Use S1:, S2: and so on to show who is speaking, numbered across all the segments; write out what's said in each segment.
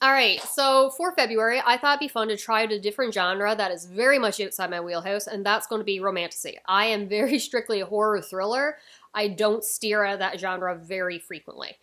S1: All right, so for February, I thought it'd be fun to try out a different genre that is very much outside my wheelhouse, and that's going to be Romantasy. I am very strictly a horror thriller. I don't steer out of that genre very frequently.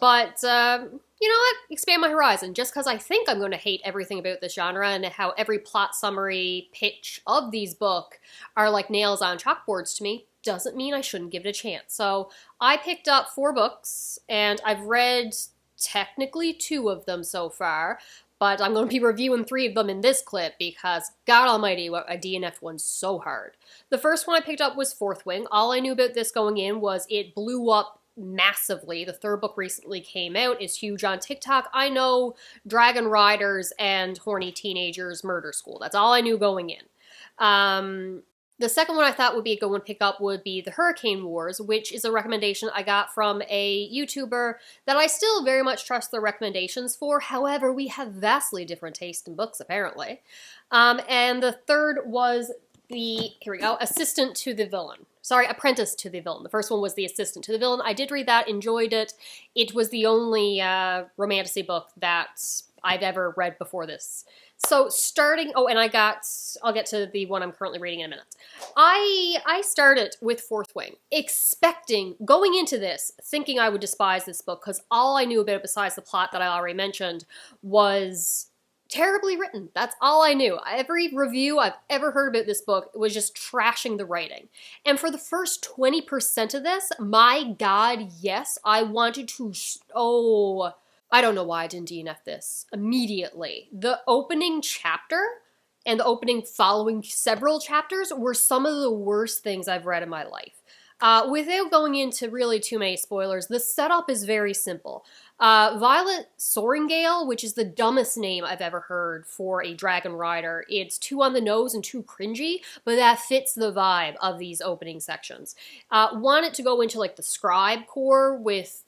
S1: But, you know what? Expand my horizon. Just because I think I'm going to hate everything about this genre and how every plot summary pitch of these books are like nails on chalkboards to me, doesn't mean I shouldn't give it a chance. So I picked up 4 books, and I've read technically 2 of them so far, but I'm going to be reviewing 3 of them in this clip because, God almighty, what I DNF'd one so hard. The first one I picked up was Fourth Wing. All I knew about this going in was it blew up massively. The 3rd book recently came out. It's huge on TikTok. I know dragon riders and horny teenagers murder school. That's all I knew going in. The second one I thought would be a good one to pick up would be The Hurricane Wars, which is a recommendation I got from a YouTuber that I still very much trust their recommendations for. However, we have vastly different taste in books, apparently. And the third was here we go, Assistant to the Villain. Sorry, Apprentice to the Villain. The first one was The Assistant to the Villain. I did read that, enjoyed it. It was the only romantasy book that I've ever read before this. So starting, I'll get to the one I'm currently reading in a minute. I started with Fourth Wing, going into this, thinking I would despise this book, because all I knew about it besides the plot that I already mentioned was terribly written. That's all I knew. Every review I've ever heard about this book was just trashing the writing. And for the first 20% of this, my God, yes, I wanted to, I don't know why I didn't DNF this immediately. The opening chapter and the opening following several chapters were some of the worst things I've read in my life. Without going into really too many spoilers, the setup is very simple. Violet Sorrengail, which is the dumbest name I've ever heard for a dragon rider. It's too on the nose and too cringy, but that fits the vibe of these opening sections. Wanted to go into like the scribe core with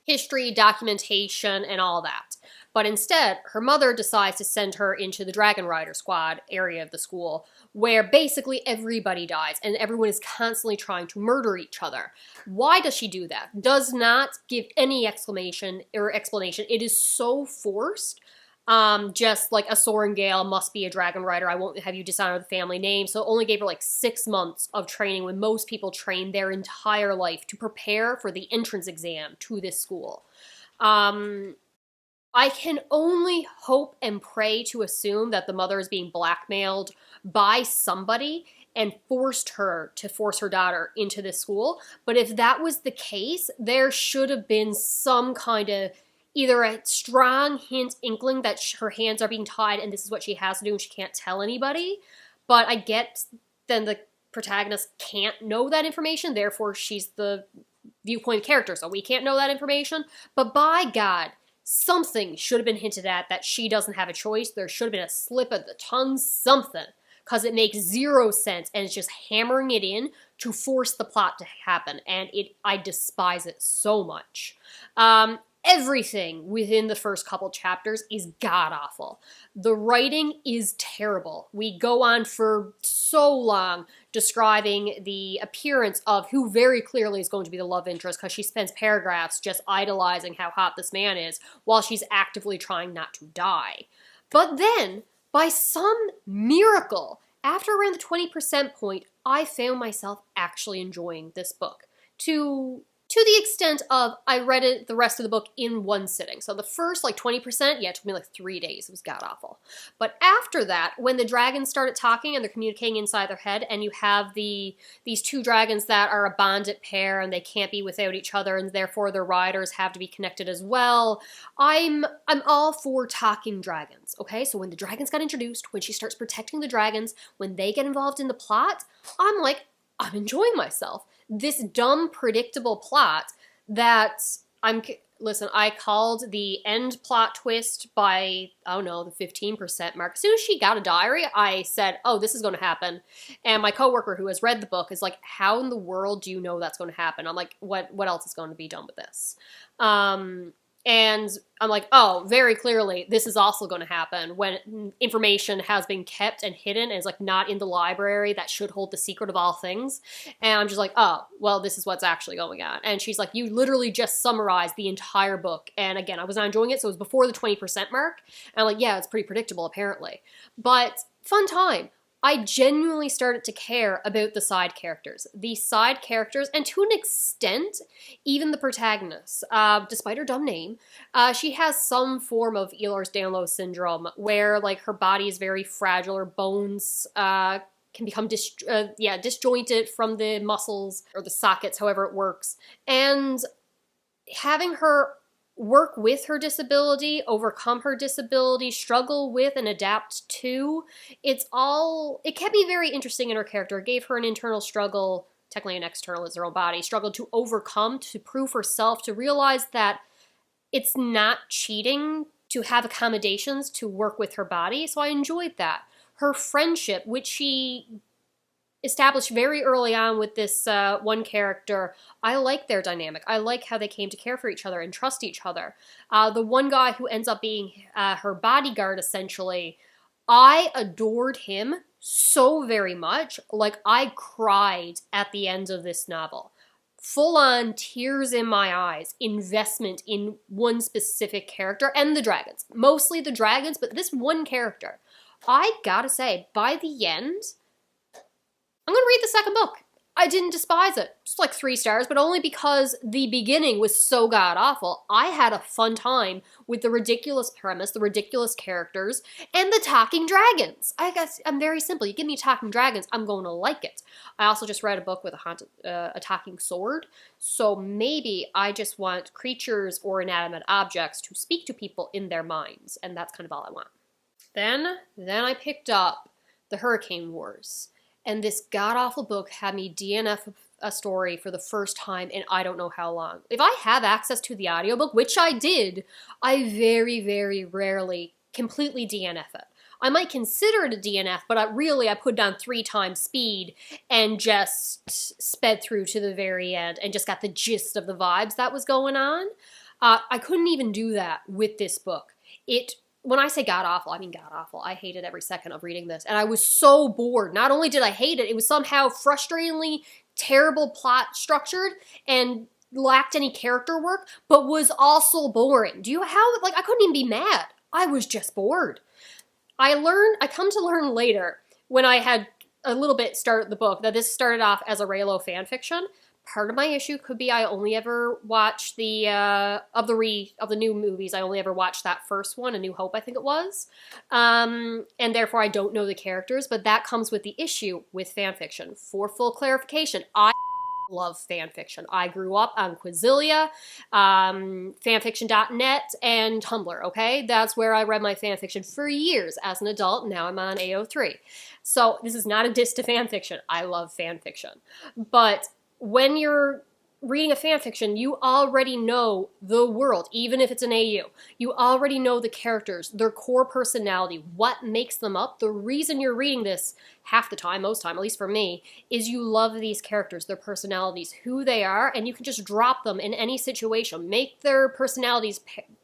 S1: history, documentation, and all that. But instead, her mother decides to send her into the Dragon Rider Squad area of the school, where basically everybody dies, and everyone is constantly trying to murder each other. Why does she do that? Does not give any explanation. It is so forced. Just like a Sorrengail must be a dragon rider. I won't have you dishonor the family name. So it only gave her like 6 months of training when most people train their entire life to prepare for the entrance exam to this school. I can only hope and pray to assume that the mother is being blackmailed by somebody and force her daughter into this school. But if that was the case, there should have been some kind of either a strong inkling that her hands are being tied and this is what she has to do and she can't tell anybody. But I get then the protagonist can't know that information, therefore she's the viewpoint character, so we can't know that information. But by God, something should have been hinted at that she doesn't have a choice. There should have been a slip of the tongue, something. Because it makes 0 sense and it's just hammering it in to force the plot to happen. And I despise it so much. Everything within the first couple chapters is god-awful. The writing is terrible. We go on for so long describing the appearance of who very clearly is going to be the love interest because she spends paragraphs just idolizing how hot this man is while she's actively trying not to die. But then, by some miracle, after around the 20% point, I found myself actually enjoying this book. To the extent of I read it, the rest of the book in one sitting. So the first like 20%, it took me like 3 days. It was god-awful. But after that, when the dragons started talking and they're communicating inside their head, and you have these 2 dragons that are a bonded pair and they can't be without each other, and therefore their riders have to be connected as well. I'm all for talking dragons, okay? So when the dragons got introduced, when she starts protecting the dragons, when they get involved in the plot, I'm enjoying myself. This dumb, predictable plot that I called the end plot twist by, the 15% mark. As soon as she got a diary, I said, oh, this is going to happen. And my coworker who has read the book is like, how in the world do you know that's going to happen? I'm like, what else is going to be done with this? And I'm like, oh, very clearly, this is also going to happen when information has been kept and hidden and is like not in the library that should hold the secret of all things. And I'm just like, oh, well, this is what's actually going on. And she's like, you literally just summarized the entire book. And again, I was not enjoying it, so it was before the 20% mark. And I'm like, yeah, it's pretty predictable, apparently. But fun time. I genuinely started to care about the side characters. The side characters, and to an extent, even the protagonist. Despite her dumb name, she has some form of Ehlers-Danlos syndrome, where like her body is very fragile, her bones can become disjointed from the muscles or the sockets, however it works. And having her work with her disability, overcome her disability, struggle with and adapt to. It kept me very interesting in her character. It gave her an internal struggle, technically an external is her own body, struggle to overcome, to prove herself, to realize that it's not cheating to have accommodations to work with her body. So I enjoyed that. Her friendship, which she established very early on with this one character, I like their dynamic. I like how they came to care for each other and trust each other. The one guy who ends up being her bodyguard, essentially, I adored him so very much. Like, I cried at the end of this novel. Full-on tears in my eyes, investment in one specific character, and the dragons. Mostly the dragons, but this one character. I gotta say, by the end, I'm going to read the second book. I didn't despise it. Just like 3 stars, but only because the beginning was so god-awful. I had a fun time with the ridiculous premise, the ridiculous characters, and the talking dragons. I guess I'm very simple. You give me talking dragons, I'm going to like it. I also just read a book with a talking sword, so maybe I just want creatures or inanimate objects to speak to people in their minds, and that's kind of all I want. Then I picked up The Hurricane Wars. And this god-awful book had me DNF a story for the first time in I don't know how long. If I have access to the audiobook, which I did, I very, very rarely completely DNF it. I might consider it a DNF, but I put down 3 times speed and just sped through to the very end and just got the gist of the vibes that was going on. I couldn't even do that with this book. When I say god-awful, I mean god-awful. I hated every second of reading this, and I was so bored. Not only did I hate it, it was somehow frustratingly terrible plot structured and lacked any character work, but was also boring. I couldn't even be mad. I was just bored. I come to learn later, when I had a little bit started the book, that this started off as a Raylo fanfiction. Part of my issue could be I only ever watched of the new movies. I only ever watched that first one, A New Hope, I think it was, and therefore I don't know the characters. But that comes with the issue with fanfiction. For full clarification, I love fanfiction. I grew up on Quizillia, fanfiction.net, and Tumblr. Okay, that's where I read my fanfiction for years as an adult. Now I'm on AO3. So this is not a diss to fanfiction. I love fanfiction, but when you're reading a fanfiction, you already know the world, even if it's an AU. You already know the characters, their core personality, what makes them up. The reason you're reading this half the time, most time, at least for me, is you love these characters, their personalities, who they are, and you can just drop them in any situation. Make their personalities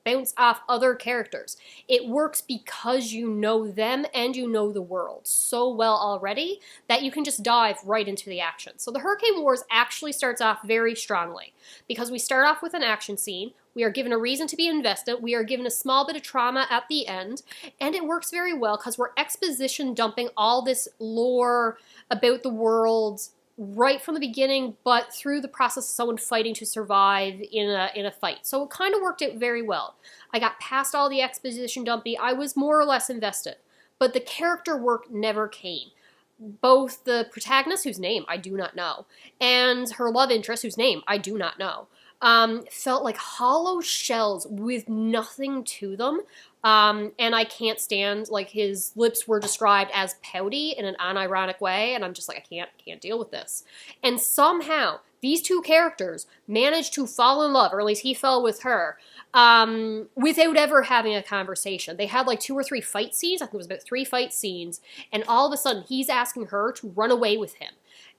S1: bounce off other characters. It works because you know them and you know the world so well already that you can just dive right into the action. So the Hurricane Wars actually starts off very strongly because we start off with an action scene. We are given a reason to be invested. We are given a small bit of trauma at the end, and it works very well because we're exposition dumping all this lore about the world right from the beginning, but through the process of someone fighting to survive in a fight. So it kind of worked out very well. I got past all the exposition dumping. I was more or less invested, but the character work never came. Both the protagonist, whose name I do not know, and her love interest, whose name I do not know, felt like hollow shells with nothing to them. And I can't stand, like, his lips were described as pouty in an unironic way, and I'm just like, I can't deal with this. And somehow, these two characters managed to fall in love, or at least he fell with her, without ever having a conversation. They had like 2 or 3 fight scenes. I think it was about 3 fight scenes. And all of a sudden, he's asking her to run away with him.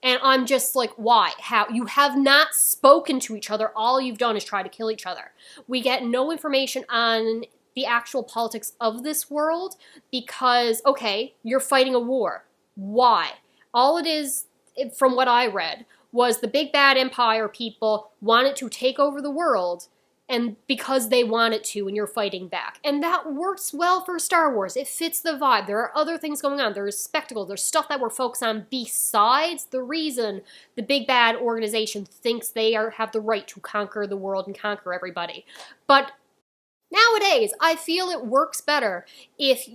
S1: And I'm just like, why? How? You have not spoken to each other. All you've done is try to kill each other. We get no information on the actual politics of this world because, okay, you're fighting a war. Why? All it is, from what I read, was the big bad empire people wanted to take over the world, and because they wanted to, and you're fighting back. And that works well for Star Wars. It fits the vibe. There are other things going on. There's spectacle. There's stuff that we're focused on besides the reason the big bad organization thinks they have the right to conquer the world and conquer everybody. But nowadays, I feel it works better if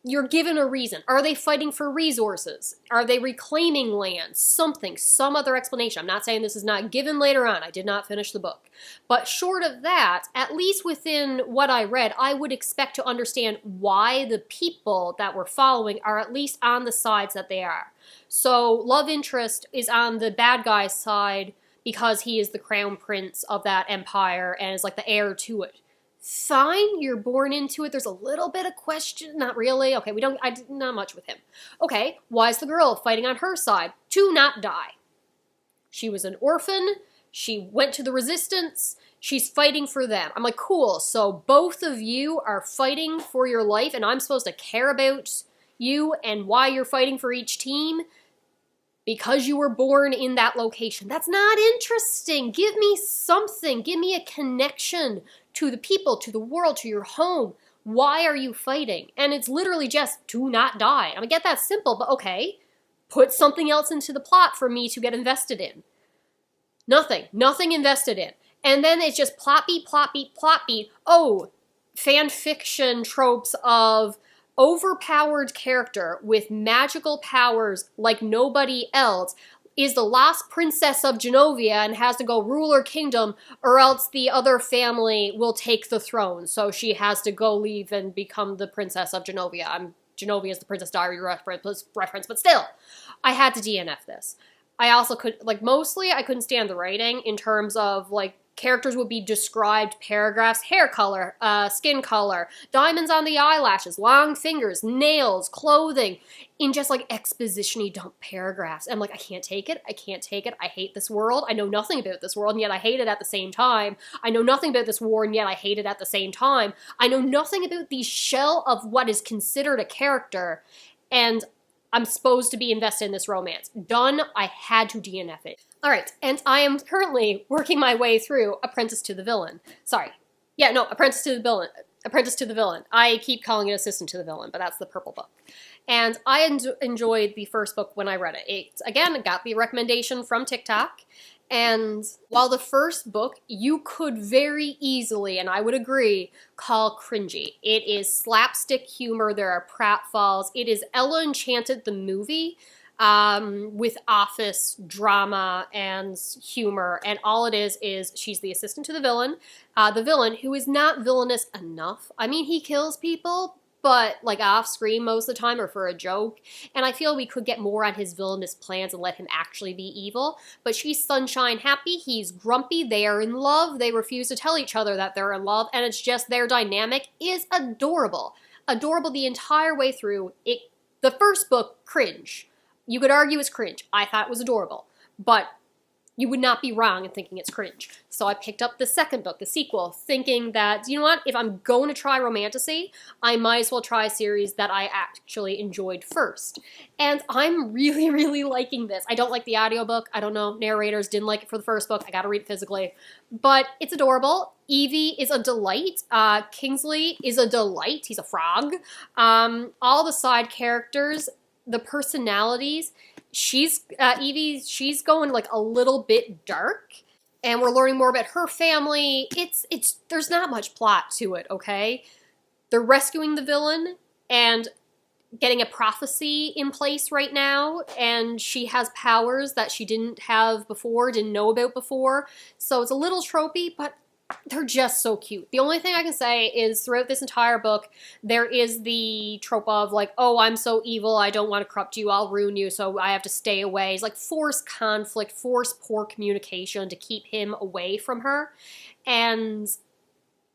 S1: you're given a reason. Are they fighting for resources? Are they reclaiming land? Something, some other explanation. I'm not saying this is not given later on. I did not finish the book. But short of that, at least within what I read, I would expect to understand why the people that we're following are at least on the sides that they are. So love interest is on the bad guy's side because he is the crown prince of that empire and is like the heir to it. Fine, you're born into it. There's a little bit of question. Not really. Okay, not much with him. Okay, why is the girl fighting on her side? To not die. She was an orphan. She went to the resistance. She's fighting for them. I'm like, cool. So both of you are fighting for your life, and I'm supposed to care about you and why you're fighting for each team because you were born in that location. That's not interesting. Give me something. Give me a connection to the people, to the world, to your home. Why are you fighting? And it's literally just to not die. I get that's simple, but okay. Put something else into the plot for me to get invested in. Nothing invested in. And then it's just plot beat, plot beat, plot beat. Oh, fan fiction tropes of overpowered character with magical powers like nobody else is the last princess of Genovia and has to go rule her kingdom, or else the other family will take the throne. So she has to go leave and become the princess of Genovia. Genovia is the Princess Diary reference, but still, I had to DNF this. I also mostly I couldn't stand the writing in terms of, characters would be described paragraphs, hair color, skin color, diamonds on the eyelashes, long fingers, nails, clothing, in just exposition-y dump paragraphs. I'm like, I can't take it. I hate this world. I know nothing about this world, and yet I hate it at the same time. I know nothing about this war, and yet I hate it at the same time. I know nothing about the shell of what is considered a character, and I'm supposed to be invested in this romance. Done. I had to DNF it. All right, and I am currently working my way through Apprentice to the Villain. Apprentice to the Villain. Apprentice to the Villain. I keep calling it Assistant to the Villain, but that's the purple book. And I enjoyed the first book when I read it. It, again, got the recommendation from TikTok. And while the first book you could very easily, and I would agree, call cringy. It is slapstick humor. There are pratfalls. It is Ella Enchanted the movie, with office drama and humor, and all it is she's the assistant to the villain who is not villainous enough. I mean, he kills people, but off screen most of the time or for a joke, and I feel we could get more on his villainous plans and let him actually be evil. But she's sunshine happy, he's grumpy, they are in love, they refuse to tell each other that they're in love, and it's just their dynamic is adorable. Adorable the entire way through. The first book, cringe. You could argue it's cringe. I thought it was adorable, but you would not be wrong in thinking it's cringe. So I picked up the second book, the sequel, thinking that, you know what, if I'm going to try Romantasy, I might as well try a series that I actually enjoyed first. And I'm really, really liking this. I don't like the audiobook. I don't know, narrators didn't like it for the first book. I gotta read it physically. But it's adorable. Evie is a delight. Kingsley is a delight. He's a frog. All the side characters, the personalities, Evie, she's going a little bit dark, and we're learning more about her family. There's not much plot to it, okay? They're rescuing the villain and getting a prophecy in place right now, and she has powers that she didn't have before, didn't know about before, so it's a little tropey, but they're just so cute. The only thing I can say is throughout this entire book, there is the trope of like, oh, I'm so evil, I don't want to corrupt you, I'll ruin you, so I have to stay away. It's like force conflict, force poor communication to keep him away from her. And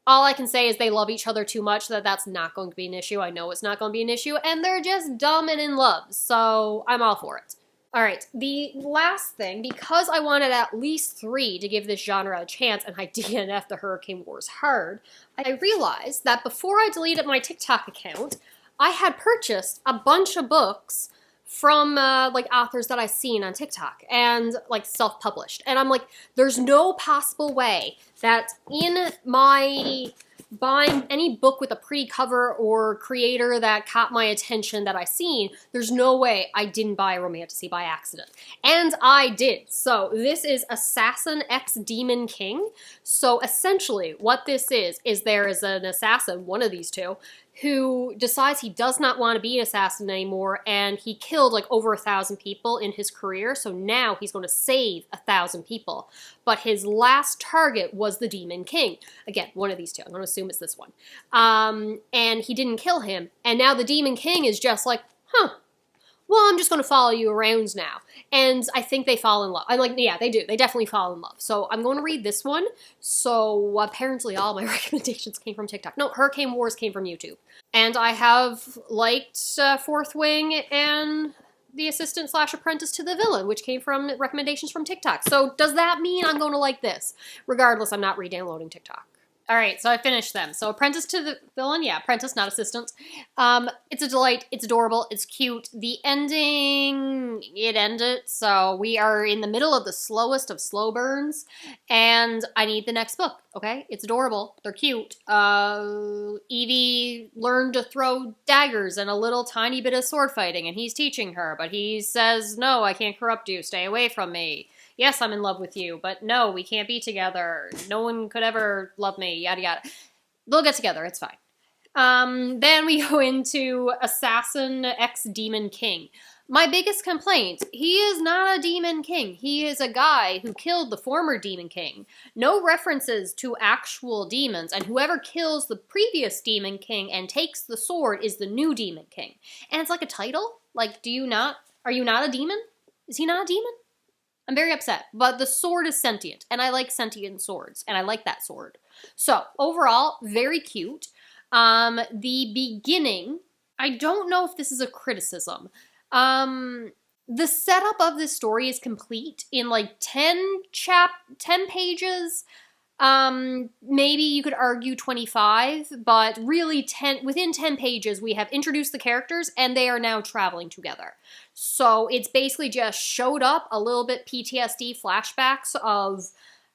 S1: all I can say is they love each other too much that that's not going to be an issue. I know it's not going to be an issue, and they're just dumb and in love, so I'm all for it. All right, the last thing, because I wanted at least 3 to give this genre a chance, and I DNF'd the Hurricane Wars hard, I realized that before I deleted my TikTok account, I had purchased a bunch of books from like authors that I've seen on TikTok and like self-published. And I'm like, there's no possible way that in my buying any book with a pretty cover or creator that caught my attention that I seen, there's no way I didn't buy Romantasy by accident. And I did. So this is Assassin X Demon King. So essentially what this is there is an assassin, one of these two, who decides he does not want to be an assassin anymore, and he killed like over 1,000 people in his career, so now he's going to save 1,000 people. But his last target was the Demon King. Again, one of these two. I'm going to assume it's this one. And he didn't kill him, and now the Demon King is just like, huh, well, I'm just going to follow you around now. And I think they fall in love. I'm like, yeah, they do. They definitely fall in love. So I'm going to read this one. So apparently all my recommendations came from TikTok. No, Hurricane Wars came from YouTube. And I have liked Fourth Wing and the assistant / apprentice to the villain, which came from recommendations from TikTok. So does that mean I'm going to like this? Regardless, I'm not re-downloading TikTok. All right, so I finished them. So Apprentice to the Villain, yeah, Apprentice, not Assistant. It's a delight, it's adorable, it's cute. The ending, it ended, so we are in the middle of the slowest of slow burns, and I need the next book, okay? It's adorable, they're cute. Evie learned to throw daggers and a little tiny bit of sword fighting, and he's teaching her, but he says, no, I can't corrupt you, stay away from me. Yes, I'm in love with you, but no, we can't be together. No one could ever love me, yada yada. They'll get together, it's fine. Then we go into Assassin X Demon King. My biggest complaint, he is not a Demon King. He is a guy who killed the former Demon King. No references to actual demons, and whoever kills the previous Demon King and takes the sword is the new Demon King. And it's like a title? Like, are you not a demon? Is he not a demon? I'm very upset, but the sword is sentient, and I like sentient swords, and I like that sword. So, overall, very cute. The beginning, I don't know if this is a criticism. The setup of this story is complete in like 10 pages. Maybe you could argue 25, but really within 10 pages we have introduced the characters and they are now traveling together. So it's basically just showed up a little bit PTSD flashbacks of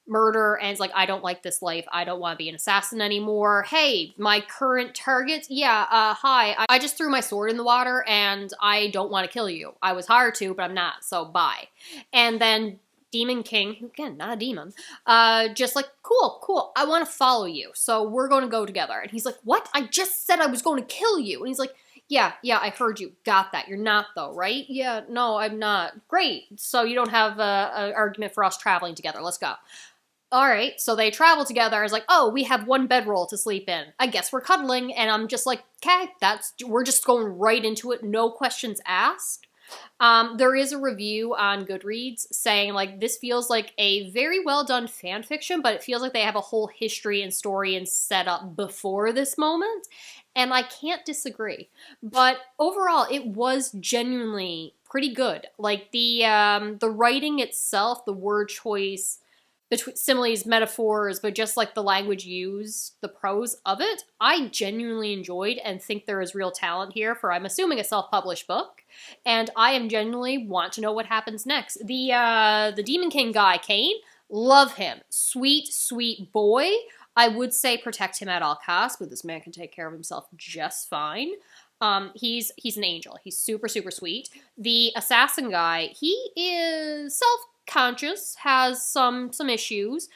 S1: murder, and it's like, I don't like this life, I don't want to be an assassin anymore. Hey, my current target, hi, I just threw my sword in the water and I don't want to kill you. I was hired to, but I'm not, so bye. And then Demon King, who again, not a demon, just like, cool, I want to follow you, so we're going to go together. And he's like, what? I just said I was going to kill you. And he's like, yeah, I heard you. Got that. You're not, though, right? Yeah, no, I'm not. Great. So you don't have an argument for us traveling together. Let's go. All right, so they travel together. It's like, oh, we have one bedroll to sleep in. I guess we're cuddling. And I'm just like, okay, we're just going right into it. No questions asked. There is a review on Goodreads saying, like, this feels like a very well done fan fiction, but it feels like they have a whole history and story and setup before this moment. And I can't disagree. But overall, it was genuinely pretty good. Like, the writing itself, the word choice, between similes, metaphors, but just like the language used, the prose of it, I genuinely enjoyed and think there is real talent here for, I'm assuming, a self-published book. And I am genuinely want to know what happens next. The Demon King guy, Kane, love him. Sweet, sweet boy. I would say protect him at all costs, but this man can take care of himself just fine. He's an angel. He's super, super sweet. The assassin guy, he is self-conscious, has some issues.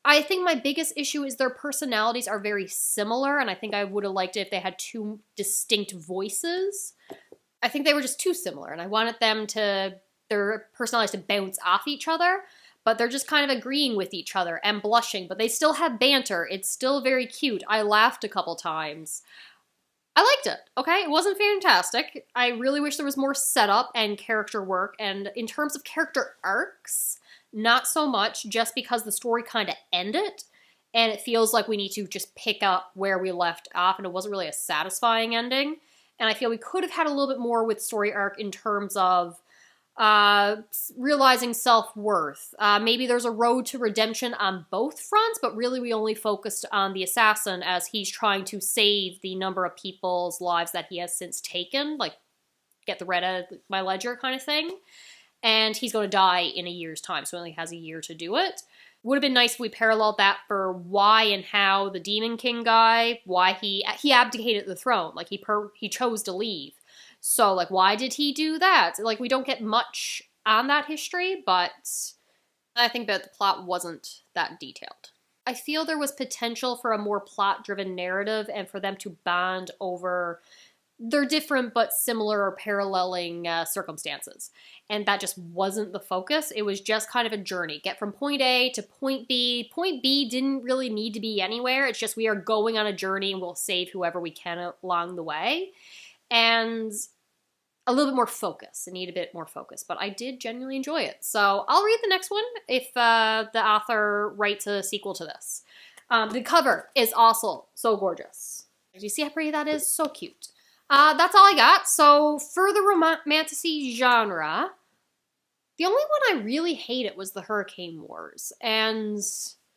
S1: I think my biggest issue is their personalities are very similar, and I think I would have liked it if they had two distinct voices. I think they were just too similar, and I wanted their personalities to bounce off each other. but they're just kind of agreeing with each other and blushing, but they still have banter. It's still very cute. I laughed a couple times. I liked it, okay? It wasn't fantastic. I really wish there was more setup and character work, and in terms of character arcs, not so much, just because the story kind of ended, and it feels like we need to just pick up where we left off, and it wasn't really a satisfying ending. And I feel we could have had a little bit more with story arc in terms of realizing self-worth. Maybe there's a road to redemption on both fronts, but really we only focused on the assassin as he's trying to save the number of people's lives that he has since taken, like get the red out of my ledger kind of thing. And he's going to die in a year's time, so he only has a year to do it. Would have been nice if we paralleled that for why and how the Demon King guy, why he abdicated the throne, like he chose to leave. So, like, why did he do that? Like, we don't get much on that history, but I think that the plot wasn't that detailed. I feel there was potential for a more plot-driven narrative and for them to bond over their different but similar or paralleling circumstances. And that just wasn't the focus. It was just kind of a journey. Get from point A to point B. Point B didn't really need to be anywhere. It's just we are going on a journey and we'll save whoever we can along the way. And a little bit more focus. I need a bit more focus, but I did genuinely enjoy it. So I'll read the next one if the author writes a sequel to this. The cover is also so gorgeous. Do you see how pretty that is? So cute. That's all I got. So for the romantasy genre, the only one I really hated was the Hurricane Wars. And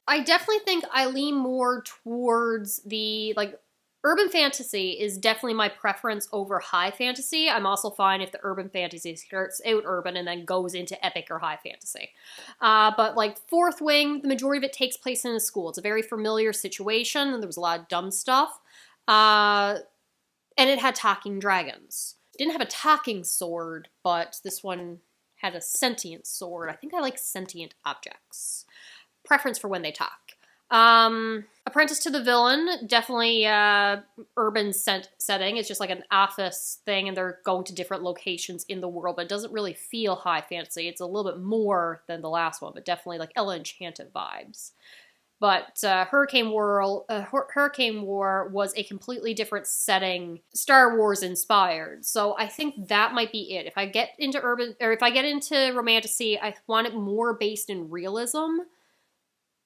S1: I definitely think I lean more towards the, like, urban fantasy is definitely my preference over high fantasy. I'm also fine if the urban fantasy starts out urban and then goes into epic or high fantasy. But like Fourth Wing, the majority of it takes place in a school. It's a very familiar situation, and there was a lot of dumb stuff. And it had talking dragons. It didn't have a talking sword, but this one had a sentient sword. I think I like sentient objects. Preference for when they talk. Apprentice to the Villain, definitely urban setting. It's just like an office thing, and they're going to different locations in the world, but it doesn't really feel high fantasy. It's a little bit more than the last one, but definitely like Ella Enchanted vibes. But Hurricane War was a completely different setting, Star Wars inspired. So I think that might be it. If I get into romantasy, I want it more based in realism.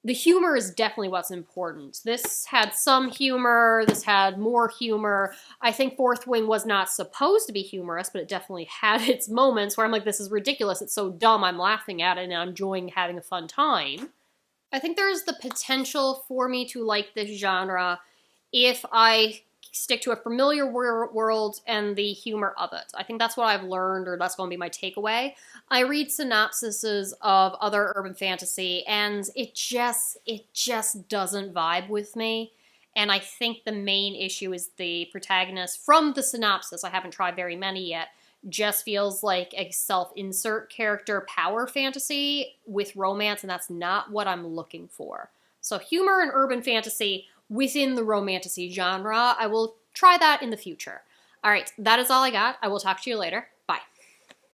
S1: The humor is definitely what's important. This had some humor, this had more humor. I think Fourth Wing was not supposed to be humorous, but it definitely had its moments where I'm like, this is ridiculous, it's so dumb, I'm laughing at it and I'm enjoying having a fun time. I think there's the potential for me to like this genre if I stick to a familiar world and the humor of it. I think that's what I've learned, or that's going to be my takeaway. I read synopsises of other urban fantasy, and it just doesn't vibe with me. And I think the main issue is the protagonist from the synopsis, I haven't tried very many yet, just feels like a self-insert character power fantasy with romance, and that's not what I'm looking for. So humor and urban fantasy within the romantasy genre. I will try that in the future. All right, that is all I got. I will talk to you later.